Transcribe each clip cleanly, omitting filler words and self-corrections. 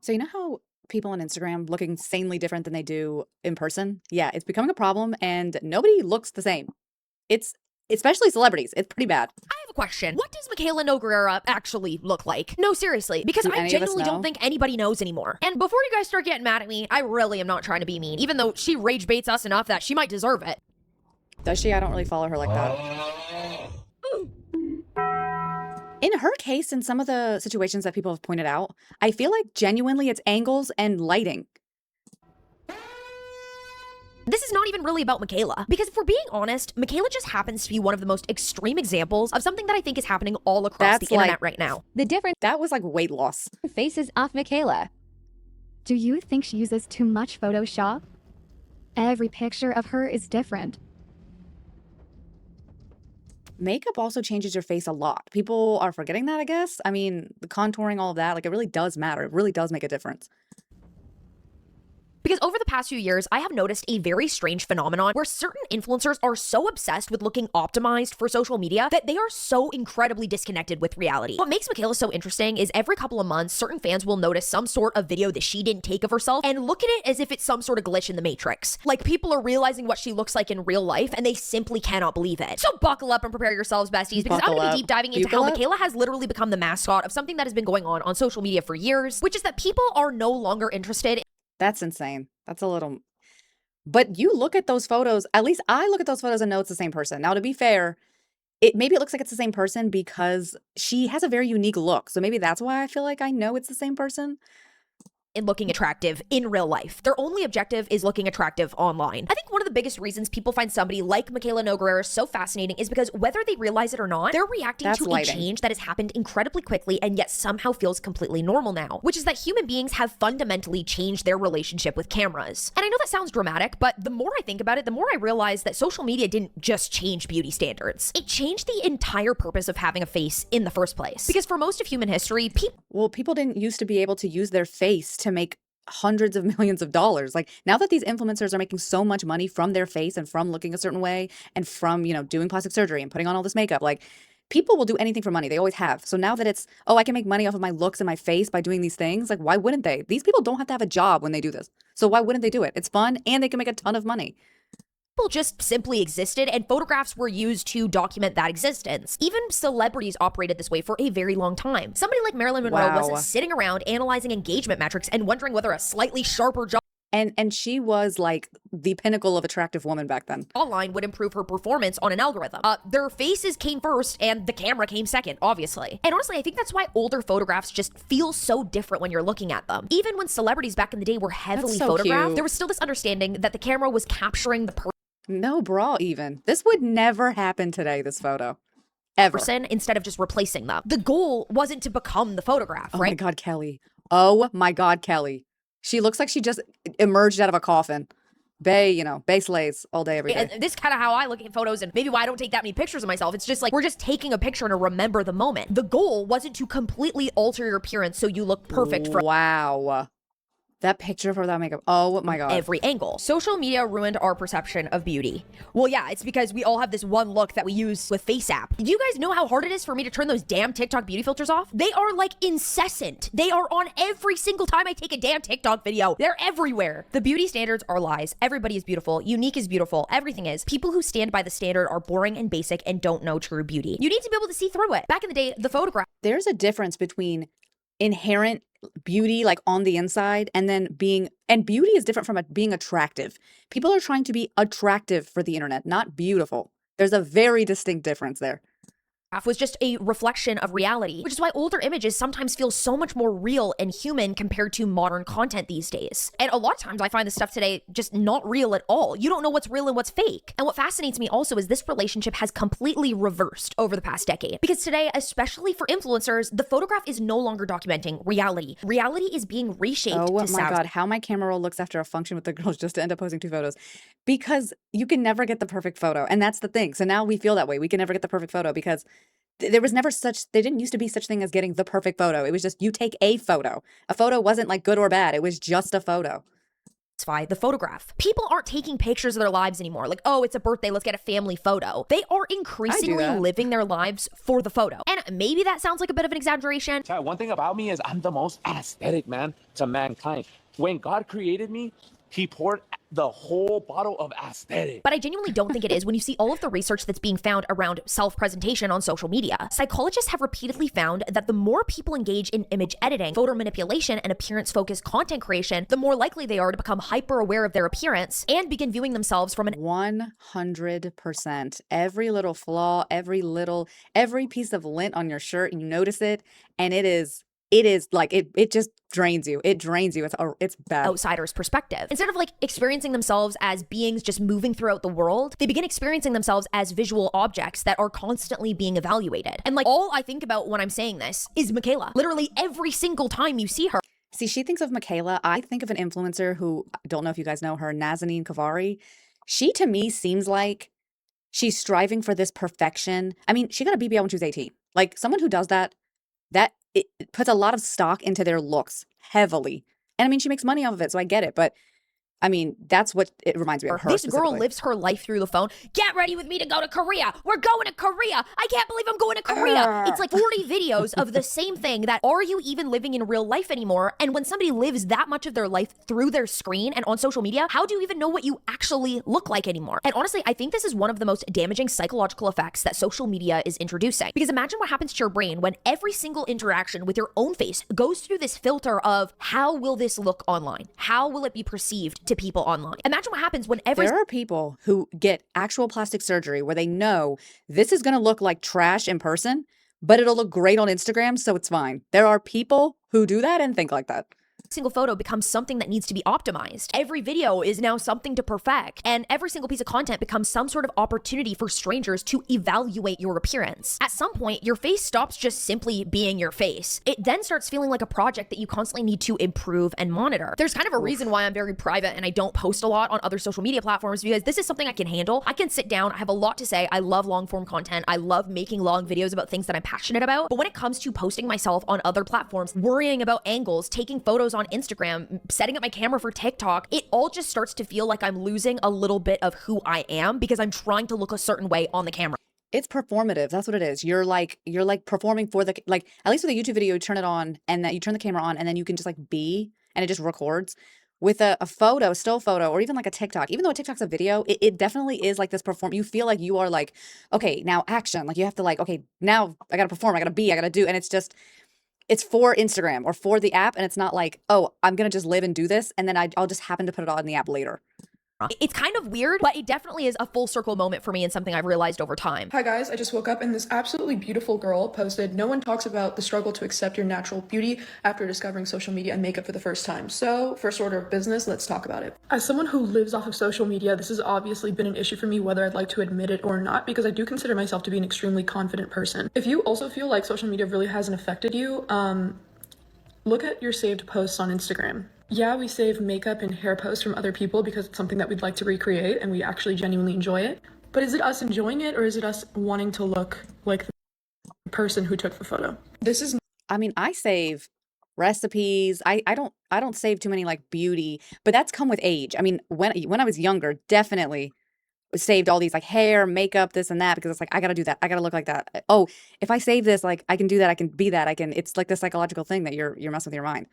So you know how people on Instagram look insanely different than they do in person? Yeah, it's becoming a problem and nobody looks the same. It's especially celebrities. It's pretty bad. I have a question. What does Michaela Nogueira actually look like? No, seriously, because Do I any of us genuinely don't know? think anybody knows anymore. And before you guys start getting mad at me, I really am not trying to be mean, even though she rage baits us enough that she might deserve it. Does she? I don't really follow her like that. In her case, in some of the situations that people have pointed out, I feel like genuinely it's angles and lighting. This is not even really about Michaela, because if we're being honest, Michaela just happens to be one of the most extreme examples of something that I think is happening all across the internet right now. The different That was like weight loss. faces of Michaela. Do you think she uses too much Photoshop? Every picture of her is different. Makeup also changes your face a lot. People are forgetting that, I guess. I mean, the contouring, all of that, like it really does matter. It really does make a difference. Because over the past few years, I have noticed a very strange phenomenon where certain influencers are so obsessed with looking optimized for social media that they are so incredibly disconnected with reality. What makes Michaela so interesting is every couple of months, certain fans will notice some sort of video that she didn't take of herself and look at it as if it's some sort of glitch in the Matrix. Like people are realizing what she looks like in real life and they simply cannot believe it. So buckle up and prepare yourselves, besties, because I'm going to be deep diving into how Michaela has literally become the mascot of something that has been going on social media for years, which is that people are no longer interested. That's insane. That's a little. But you look at those photos, at least I look at those photos and know it's the same person. Now, to be fair, maybe it looks like it's the same person because she has a very unique look. So maybe that's why I feel like I know it's the same person. In looking attractive in real life. Their only objective is looking attractive online. I think one of the biggest reasons people find somebody like Michaela Nogueira so fascinating is because whether they realize it or not, they're reacting to a change that has happened incredibly quickly and yet somehow feels completely normal now, which is that human beings have fundamentally changed their relationship with cameras. And I know that sounds dramatic, but the more I think about it, the more I realize that social media didn't just change beauty standards. It changed the entire purpose of having a face in the first place. Because for most of human history, people didn't used to be able to use their face to make hundreds of millions of dollars. Like now that these influencers are making so much money from their face and from looking a certain way and from, doing plastic surgery and putting on all this makeup, like people will do anything for money. They always have. So now that it's, oh, I can make money off of my looks and my face by doing these things, like why wouldn't they? These people don't have to have a job when they do this. So why wouldn't they do it? It's fun and they can make a ton of money. Just simply existed and photographs were used to document that existence. Even celebrities operated this way for a very long time. Somebody like Marilyn Monroe wasn't sitting around analyzing engagement metrics and wondering whether a slightly sharper jaw and she was like the pinnacle of attractive woman back then. Online would improve her performance on an algorithm. Their faces came first and the camera came second, obviously. And honestly, I think that's why older photographs just feel so different when you're looking at them. Even when celebrities back in the day were heavily photographed, there was still this understanding that the camera was capturing the no bra even. This would never happen today, this photo. Ever. Person instead of just replacing them. The goal wasn't to become the photograph, right? Oh my God, Kelly. Oh my God, Kelly. She looks like she just emerged out of a coffin. Bay slays all day, every day. And this is kind of how I look at photos and maybe why I don't take that many pictures of myself. It's just like, we're just taking a picture to remember the moment. The goal wasn't to completely alter your appearance so you look perfect for that picture of her without makeup. Oh my God. Every angle. Social media ruined our perception of beauty. Well, yeah, it's because we all have this one look that we use with Face App. Do you guys know how hard it is for me to turn those damn TikTok beauty filters off? They are like incessant. They are on every single time I take a damn TikTok video. They're everywhere. The beauty standards are lies. Everybody is beautiful. Unique is beautiful. Everything is. People who stand by the standard are boring and basic and don't know true beauty. You need to be able to see through it. Back in the day, the photograph. There's a difference between inherent beauty like on the inside and beauty is different from being attractive. People are trying to be attractive for the internet, not beautiful. There's a very distinct difference there. Was just a reflection of reality, which is why older images sometimes feel so much more real and human compared to modern content these days. And a lot of times I find this stuff today just not real at all. You don't know what's real and what's fake. And what fascinates me also is this relationship has completely reversed over the past decade. Because today, especially for influencers, the photograph is no longer documenting reality. Reality is being reshaped. Oh my God, how my camera roll looks after a function with the girls just to end up posting 2 photos. Because you can never get the perfect photo. And that's the thing. So now we feel that way. We can never get the perfect photo because there didn't used to be such thing as getting the perfect photo. It was just you take a photo. A photo wasn't like good or bad. It was just a photo. the photograph. People aren't taking pictures of their lives anymore. Like, oh, it's a birthday, let's get a family photo. They are increasingly living their lives for the photo. And maybe that sounds like a bit of an exaggeration. One thing about me is I'm the most aesthetic man to mankind. When God created me, he poured the whole bottle of aesthetic. But I genuinely don't think it is when you see all of the research that's being found around self-presentation on social media. Psychologists have repeatedly found that the more people engage in image editing, photo manipulation, and appearance-focused content creation, the more likely they are to become hyper-aware of their appearance and begin viewing themselves from an 100%. Every little flaw, every piece of lint on your shirt, you notice it, and it is like it just drains you. It drains you. It's bad. Outsider's perspective. Instead of like experiencing themselves as beings just moving throughout the world, they begin experiencing themselves as visual objects that are constantly being evaluated. And like all I think about when I'm saying this is Michaela. Literally every single time you see her. See, she thinks of Michaela. I think of an influencer who, I don't know if you guys know her, Nazanin Kavari. She to me seems like she's striving for this perfection. I mean, she got a BBL when she was 18. Like someone who does that it puts a lot of stock into their looks heavily. And I mean, she makes money off of it, so I get it. But I mean, that's what it reminds me of her. This girl lives her life through the phone. Get ready with me to go to Korea. We're going to Korea. I can't believe I'm going to Korea. It's like 40 videos of the same thing that are you even living in real life anymore? And when somebody lives that much of their life through their screen and on social media, how do you even know what you actually look like anymore? And honestly, I think this is one of the most damaging psychological effects that social media is introducing. Because imagine what happens to your brain when every single interaction with your own face goes through this filter of how will this look online? How will it be perceived to people online? Imagine what happens when there are people who get actual plastic surgery where they know this is going to look like trash in person, but it'll look great on Instagram, so it's fine. There are people who do that and think like that. Single photo becomes something that needs to be optimized. Every video is now something to perfect, and every single piece of content becomes some sort of opportunity for strangers to evaluate your appearance. At some point, your face stops just simply being your face. It then starts feeling like a project that you constantly need to improve and monitor. There's kind of a reason why I'm very private and I don't post a lot on other social media platforms, because this is something I can handle. I can sit down, I have a lot to say. I love long form content. I love making long videos about things that I'm passionate about. But when it comes to posting myself on other platforms, worrying about angles, taking photos on Instagram, setting up my camera for TikTok, it all just starts to feel like I'm losing a little bit of who I am because I'm trying to look a certain way on the camera. It's performative. That's what it is. You're like performing for the, like, at least with a YouTube video, you turn it on and that you turn the camera on and then you can just like be, and it just records. With a photo, a still photo, or even like a TikTok, even though a TikTok's a video, it definitely is like this you feel like you are like, okay, now action. Like you have to like, okay, now I gotta perform, I gotta be, I gotta do. And it's for Instagram or for the app. And it's not like, oh, I'm going to just live and do this. And then I'll just happen to put it on the app later. It's kind of weird, but it definitely is a full circle moment for me and something I've realized over time. Hi guys, I just woke up and this absolutely beautiful girl posted, "No one talks about the struggle to accept your natural beauty after discovering social media and makeup for the first time. So, first order of business, let's talk about it." As someone who lives off of social media, this has obviously been an issue for me, whether I'd like to admit it or not, because I do consider myself to be an extremely confident person. If you also feel like social media really hasn't affected you, look at your saved posts on Instagram. Yeah, we save makeup and hair posts from other people because it's something that we'd like to recreate and we actually genuinely enjoy it. But is it us enjoying it or is it us wanting to look like the person who took the photo? I mean, I save recipes. I don't save too many like beauty, but that's come with age. I mean, when I was younger, definitely saved all these like hair, makeup, this and that, because it's like, I gotta do that. I gotta look like that. Oh, if I save this, like I can do that. I can be that. It's like the psychological thing that you're messing with your mind.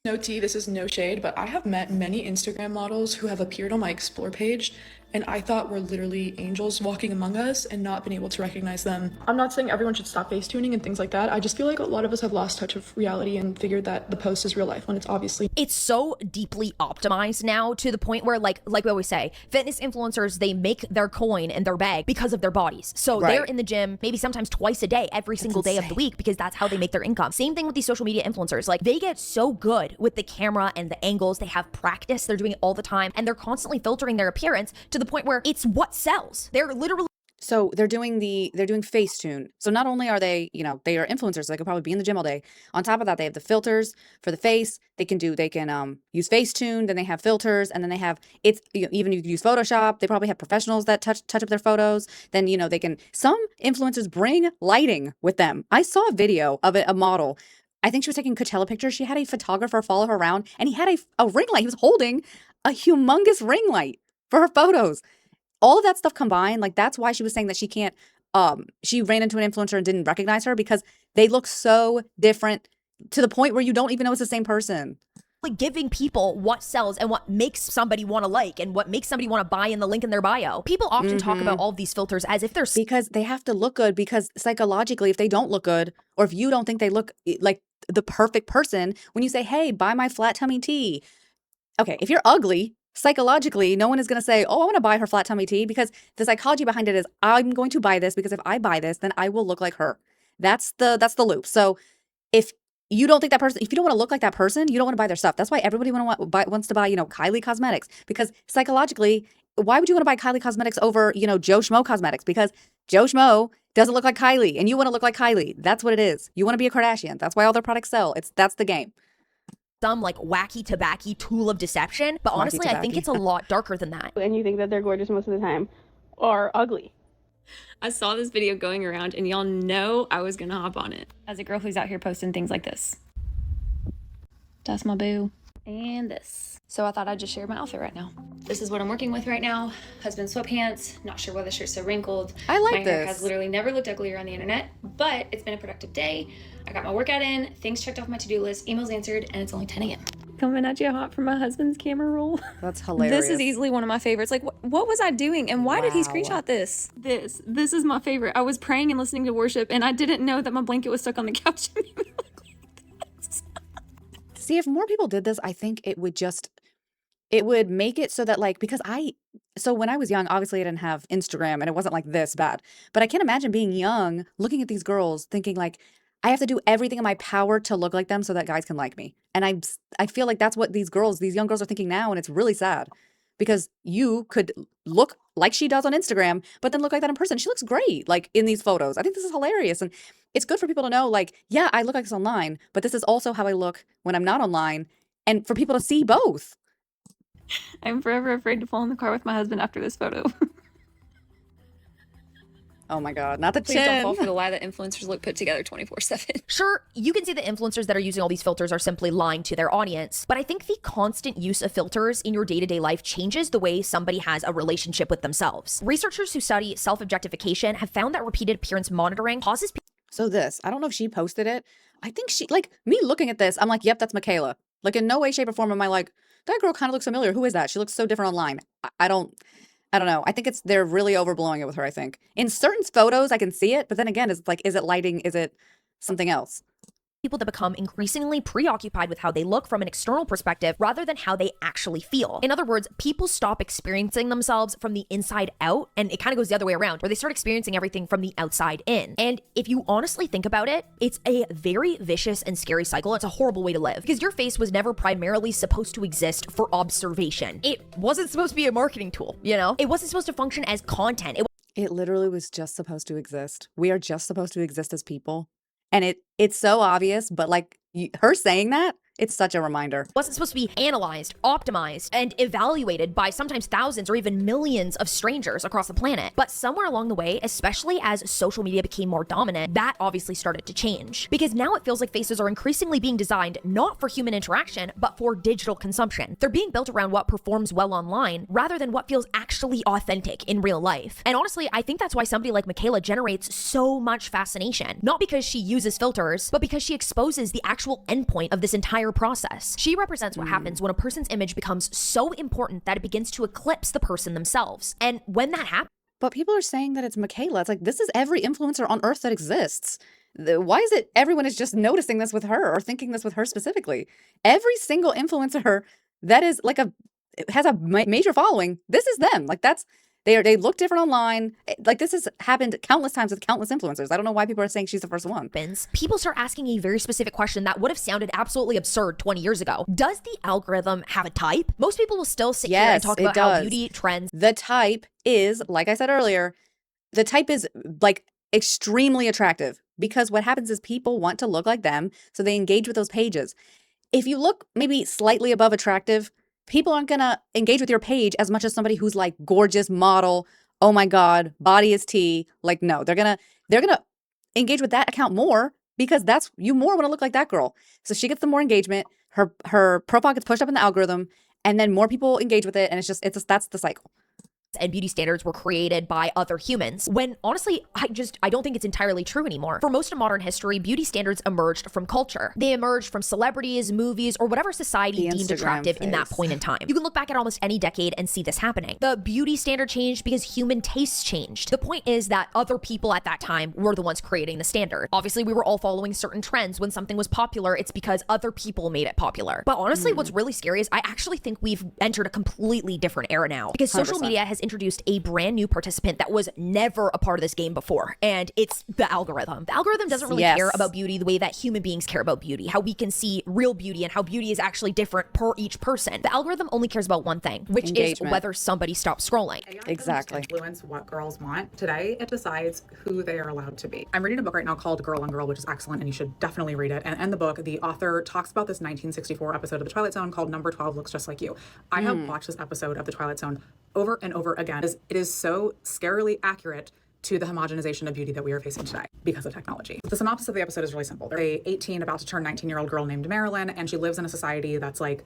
No tea, this is no shade, but I have met many Instagram models who have appeared on my Explore page and I thought were literally angels walking among us and not been able to recognize them. I'm not saying everyone should stop face tuning and things like that. I just feel like a lot of us have lost touch of reality and figured that the post is real life when it's obviously. It's so deeply optimized now to the point where like we always say, fitness influencers, they make their coin in their bag because of their bodies. So they're in the gym maybe sometimes twice a day, every single day of the week, because that's how they make their income. Same thing with these social media influencers. Like they get so good with the camera and the angles. They have practice. They're doing it all the time. And they're constantly filtering their appearance to the point where it's what sells. They're literally. So they're doing Facetune. So not only are they, they are influencers, so they could probably be in the gym all day. On top of that, they have the filters for the face. They can use Facetune, then they have filters, and then they have even you can use Photoshop. They probably have professionals that touch up their photos. Then, some influencers bring lighting with them. I saw a video of a model. I think she was taking Coachella pictures. She had a photographer follow her around and he had a ring light. He was holding a humongous ring light for her photos. All of that stuff combined, like that's why she was saying that she can't, she ran into an influencer and didn't recognize her because they look so different to the point where you don't even know it's the same person. Like giving people what sells and what makes somebody want to like and what makes somebody want to buy in the link in their bio. People often talk about all of these filters as if they're because they have to look good, because psychologically, if they don't look good, or if you don't think they look like the perfect person, when you say, hey, buy my flat tummy tea. Okay, if you're ugly, psychologically, no one is going to say, oh, I want to buy her flat tummy tea, because the psychology behind it is I'm going to buy this because if I buy this, then I will look like her. That's the loop. So if you don't think that person, if you don't want to look like that person, you don't want to buy their stuff. That's why everybody wants to buy, Kylie Cosmetics, because psychologically, why would you want to buy Kylie Cosmetics over, Joe Schmo Cosmetics? Because Joe Schmo doesn't look like Kylie and you want to look like Kylie. That's what it is. You want to be a Kardashian. That's why all their products sell. That's the game. some like wacky tobacco tool of deception, but honestly, I think it's a lot darker than that. And you think that they're gorgeous most of the time, or ugly. I saw this video going around and y'all know I was gonna hop on it. As a girl who's out here posting things like this. That's my boo. And this. So I thought I'd just share my outfit right now. This is what I'm working with right now. Husband sweatpants. Not sure why the shirt's so wrinkled. I like my hair this. has literally never looked uglier on the internet, but it's been a productive day. I got my workout in, things checked off my to-do list, emails answered, and it's only 10 a.m. Coming at you hot from my husband's camera roll. That's hilarious. This is easily one of my favorites. Like, what was I doing? And why did he Wow. screenshot this? This is my favorite. I was praying and listening to worship, and I didn't know that my blanket was stuck on the couch. And made me look like this. See, if more people did this, I think it would make it so that so when I was young, obviously I didn't have Instagram and it wasn't like this bad, but I can't imagine being young, looking at these girls thinking like, I have to do everything in my power to look like them so that guys can like me. And I feel like that's what these young girls are thinking now. And it's really sad because you could look like she does on Instagram, but then look like that in person. She looks great, like in these photos. I think this is hilarious. And it's good for people to know, like, yeah, I look like this online, but this is also how I look when I'm not online. And for people to see both. I'm forever afraid to fall in the car with my husband after this photo. Oh my God, not the Please don't fall chin. for the lie that influencers look put together 24/7. Sure, you can see the influencers that are using all these filters are simply lying to their audience, but I think the constant use of filters in your day-to-day life changes the way somebody has a relationship with themselves. Researchers who study self-objectification have found that repeated appearance monitoring causes So I don't know if she posted it. I think like me looking at this, I'm like, yep, that's Michaela. Like in no way, shape or form am I like, that girl kind of looks familiar. Who is that? She looks so different online. I don't know. I think they're really overblowing it with her, I think. In certain photos, I can see it, but then again, it's like, is it lighting? Is it something else? people that become increasingly preoccupied with how they look from an external perspective rather than how they actually feel. In other words, people stop experiencing themselves from the inside out, and it kind of goes the other way around, where they start experiencing everything from the outside in. And if you honestly think about it, it's a very vicious and scary cycle. It's a horrible way to live because your face was never primarily supposed to exist for observation. It wasn't supposed to be a marketing tool, you know? It wasn't supposed to function as content. It literally was just supposed to exist. We are just supposed to exist as people. And it's so obvious, but like her saying that, it's such a reminder. Wasn't supposed to be analyzed, optimized, and evaluated by sometimes thousands or even millions of strangers across the planet. But somewhere along the way, especially as social media became more dominant, that obviously started to change. Because now it feels like faces are increasingly being designed not for human interaction, but for digital consumption. They're being built around what performs well online rather than what feels actually authentic in real life. And honestly, I think that's why somebody like Michaela generates so much fascination. Not because she uses filters, but because she exposes the actual endpoint of this entire process. She represents what happens when a person's image becomes so important that it begins to eclipse the person themselves. And when that happens, But people are saying that it's Michaela. It's like, this is every influencer on earth that exists. Why is it everyone is just noticing this with her or thinking this with her specifically? Every single influencer that is like has a major following, this is them. Like they look different online. Like this has happened countless times with countless influencers. I don't know why people are saying she's the first one. people start asking a very specific question that would have sounded absolutely absurd 20 years ago. Does the algorithm have a type? Most people will still sit here and Yes, talk it about how does. beauty trends The type is, like I said earlier, the type is like extremely attractive because what happens is people want to look like them, so they engage with those pages. If you look maybe slightly above attractive, people aren't gonna engage with your page as much as somebody who's like gorgeous model. Oh my God, body is tea. Like, no, they're gonna engage with that account more because you more want to look like that girl. So she gets the more engagement. Her profile gets pushed up in the algorithm, and then more people engage with it, and that's the cycle. And beauty standards were created by other humans, when honestly, I don't think it's entirely true anymore. For most of modern history, beauty standards emerged from culture. They emerged from celebrities, movies, or whatever society deemed attractive in that point in time. You can look back at almost any decade and see this happening. The beauty standard changed because human tastes changed. The point is that other people at that time were the ones creating the standard. Obviously, we were all following certain trends. When something was popular, it's because other people made it popular. But honestly, what's really scary is I actually think we've entered a completely different era now, because social 100%. media has introduced a brand new participant that was never a part of this game before, and it's the algorithm. The algorithm doesn't really care about beauty the way that human beings care about beauty, how we can see real beauty and how beauty is actually different per each person. The algorithm only cares about one thing, which is whether somebody stops scrolling. Exactly. Influence what girls want. Today, it decides who they are allowed to be. I'm reading a book right now called Girl on Girl, which is excellent, and you should definitely read it. And in the book, the author talks about this 1964 episode of The Twilight Zone called Number 12 Looks Just Like You. I have watched this episode of The Twilight Zone over and over again. It is so scarily accurate to the homogenization of beauty that we are facing today because of technology. The synopsis of the episode is really simple. There's a 18, about to turn 19-year-old girl named Marilyn, and she lives in a society that's like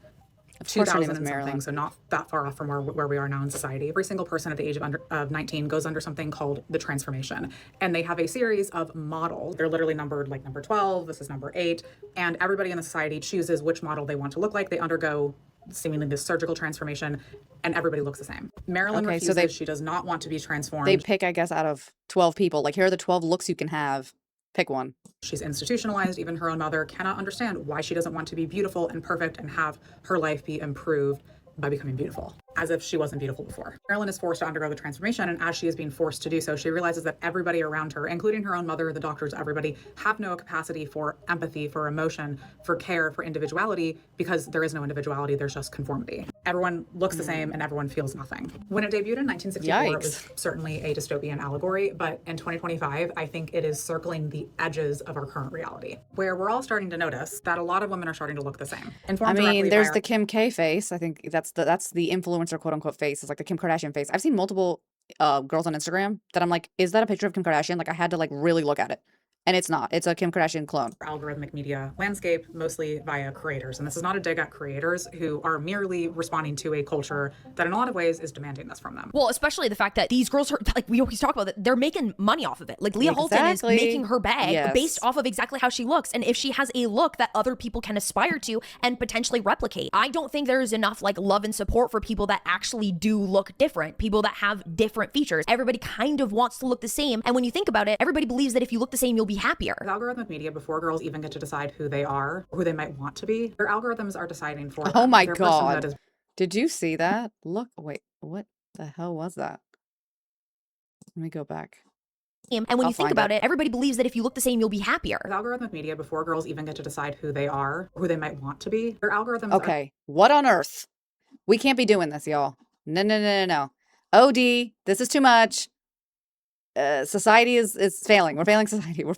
2000 and something, so not that far off from where we are now in society. Every single person at the age of 19 goes under something called the transformation, and they have a series of models. They're literally numbered, like number 12, this is number 8, and everybody in the society chooses which model they want to look like. They undergo seemingly this surgical transformation, and everybody looks the same. Marilyn refuses. She does not want to be transformed. They pick, I guess, out of 12 people. Like, here are the 12 looks you can have. Pick one. She's institutionalized. Even her own mother cannot understand why she doesn't want to be beautiful and perfect and have her life be improved by becoming beautiful, as if she wasn't beautiful before. Marilyn is forced to undergo the transformation, and as she is being forced to do so, she realizes that everybody around her, including her own mother, the doctors, everybody, have no capacity for empathy, for emotion, for care, for individuality, because there is no individuality, there's just conformity. Everyone looks the same and everyone feels nothing. When it debuted in 1964, it was certainly a dystopian allegory, but in 2025, I think it is circling the edges of our current reality, where we're all starting to notice that a lot of women are starting to look the same. I mean, there's the Kim K face. I think that's the influencer quote unquote face. It's like the Kim Kardashian face. I've seen multiple girls on Instagram that I'm like, is that a picture of Kim Kardashian? Like, I had to like really look at it. And it's not. It's a Kim Kardashian clone. Algorithmic media landscape, mostly via creators. And this is not a dig at creators who are merely responding to a culture that in a lot of ways is demanding this from them. Well, especially the fact that these girls are, like we always talk about, that they're making money off of it. Like Leah Holton is making her bag based off of exactly how she looks. And if she has a look that other people can aspire to and potentially replicate, I don't think there's enough like love and support for people that actually do look different, people that have different features. Everybody kind of wants to look the same. And when you think about it, everybody believes that if you look the same, you'll be happier. With algorithmic media, before girls even get to decide who they are or who they might want to be, their algorithms are deciding for them. Oh my God. Did you see that? Look, wait, what the hell was that? Let me go back. And when you think about it, everybody believes that if you look the same, you'll be happier. With algorithmic media, before girls even get to decide who they are, or who they might want to be, their algorithms Okay, what on earth? We can't be doing this, y'all. No, no, no, no, no. OD, this is too much. Society is failing. We're failing society. We're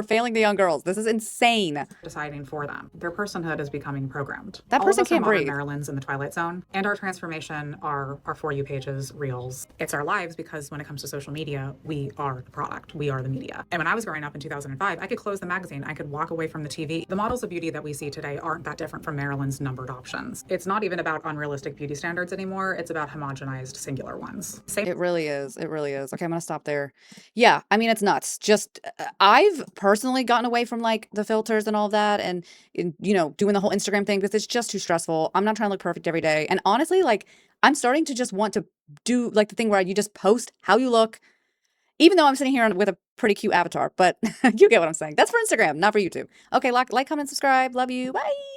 failing the young girls. This is insane. Deciding for them. Their personhood is becoming programmed. That person can't breathe. Marilyn's in the Twilight Zone, and our transformation are our For You pages, reels. It's our lives, because when it comes to social media, we are the product. We are the media. And when I was growing up in 2005, I could close the magazine. I could walk away from the TV. The models of beauty that we see today aren't that different from Marilyn's numbered options. It's not even about unrealistic beauty standards anymore. It's about homogenized singular ones. It really is. It really is. Okay, I'm gonna stop there. Yeah, I mean, it's nuts. Just I've personally gotten away from like the filters and all that, and you know, doing the whole Instagram thing, because it's just too stressful. I'm not trying to look perfect every day. And honestly, like, I'm starting to just want to do like the thing where you just post how you look, even though I'm sitting here with a pretty cute avatar. But you get what I'm saying. That's for Instagram, not for YouTube. Okay, like, comment, subscribe. Love you. Bye.